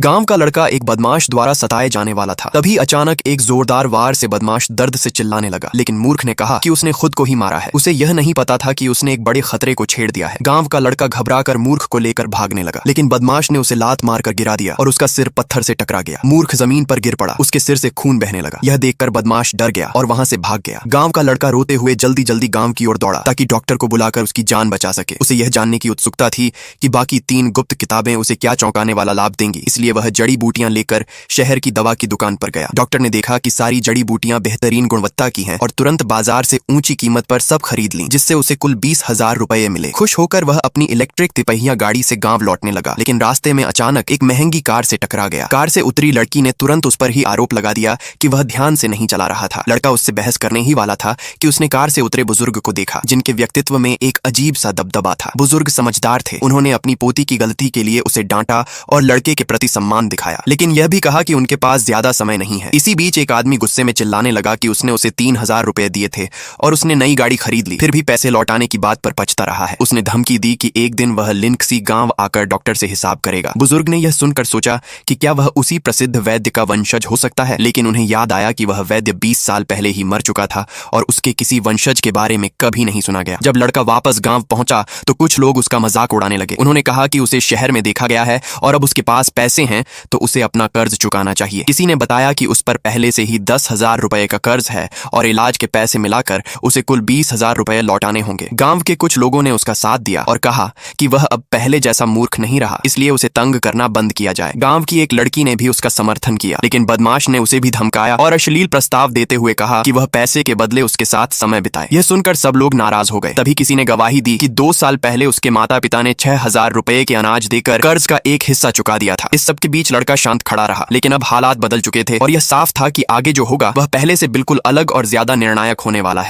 गांव का लड़का एक बदमाश द्वारा सताए जाने वाला था। तभी अचानक एक जोरदार वार से बदमाश दर्द से चिल्लाने लगा, लेकिन मूर्ख ने कहा कि उसने खुद को ही मारा है। उसे यह नहीं पता था कि उसने एक बड़े खतरे को छेड़ दिया है। गांव का लड़का घबराकर मूर्ख को लेकर भागने लगा, लेकिन बदमाश ने उसे लात मारकर गिरा दिया और उसका सिर पत्थर से टकरा गया। मूर्ख जमीन पर गिर पड़ा, उसके सिर से खून बहने लगा। यह देखकर बदमाश डर गया और वहां से भाग गया। गांव का लड़का रोते हुए जल्दी जल्दी गांव की ओर दौड़ा ताकि डॉक्टर को बुलाकर उसकी जान बचा सके। उसे यह जानने की उत्सुकता थी कि बाकी 3 गुप्त किताबें उसे क्या चौंकाने वाला लाभ देंगी, इसलिए वह जड़ी बूटियां लेकर शहर की दवा की दुकान पर गया। डॉक्टर ने देखा कि सारी जड़ी बूटियां बेहतरीन गुणवत्ता की हैं और तुरंत बाजार से ऊंची कीमत पर सब खरीद लीं, जिससे उसे कुल 20,000 रुपए मिले। खुश होकर वह अपनी इलेक्ट्रिक तिपहिया गाड़ी से गांव लौटने लगा, लेकिन रास्ते में अचानक एक महंगी कार से टकरा गया। कार से उतरी लड़की ने तुरंत उस पर ही आरोप लगा दिया कि वह ध्यान से नहीं चला रहा था। लड़का उससे बहस करने ही वाला था कि उसने कार से उतरे बुजुर्ग को देखा, जिनके व्यक्तित्व में एक अजीब सा दबदबा था। बुजुर्ग समझदार थे, उन्होंने अपनी पोती की गलती के लिए उसे डांटा और लड़के के प्रति सम्मान दिखाया, लेकिन यह भी कहा कि उनके पास ज्यादा समय नहीं है। इसी बीच एक आदमी गुस्से में चिल्लाने लगा कि उसने उसे 3,000 रुपए दिए थे और उसने नई गाड़ी खरीद ली, फिर भी पैसे लौटाने की बात पर पछता रहा है। उसने धमकी दी कि एक दिन वह लिंक्सी गांव आकर डॉक्टर से हिसाब करेगा। बुजुर्ग ने यह सुनकर सोचा कि क्या वह उसी प्रसिद्ध वैद्य का वंशज हो सकता है, लेकिन उन्हें याद आया कि वह वैद्य 20 साल पहले ही मर चुका था और उसके किसी वंशज के बारे में कभी नहीं सुना गया। जब लड़का वापस गांव पहुंचा तो कुछ लोग उसका मजाक उड़ाने लगे। उन्होंने कहा कि उसे शहर में देखा गया है और अब उसके पास पैसे हैं तो उसे अपना कर्ज चुकाना चाहिए। किसी ने बताया कि उस पर पहले से ही 10,000 रुपए का कर्ज है और इलाज के पैसे मिलाकर उसे कुल 20,000 रुपए लौटाने होंगे। गांव के कुछ लोगों ने उसका साथ दिया और कहा कि वह अब पहले जैसा मूर्ख नहीं रहा, इसलिए उसे तंग करना बंद किया जाए। गांव की एक लड़की ने भी उसका समर्थन किया, लेकिन बदमाश ने उसे भी धमकाया और अश्लील प्रस्ताव देते हुए कहा कि वह पैसे के बदले उसके साथ समय बिताए। यह सुनकर सब लोग नाराज हो गए। तभी किसी ने गवाही दी कि 2 साल पहले उसके माता पिता ने 6,000 रुपए के अनाज देकर कर्ज का एक हिस्सा चुका दिया था। इस सब के बीच लड़का शांत खड़ा रहा, लेकिन अब हालात बदल चुके थे और यह साफ था कि आगे जो होगा वह पहले से बिल्कुल अलग और ज्यादा निर्णायक होने वाला है।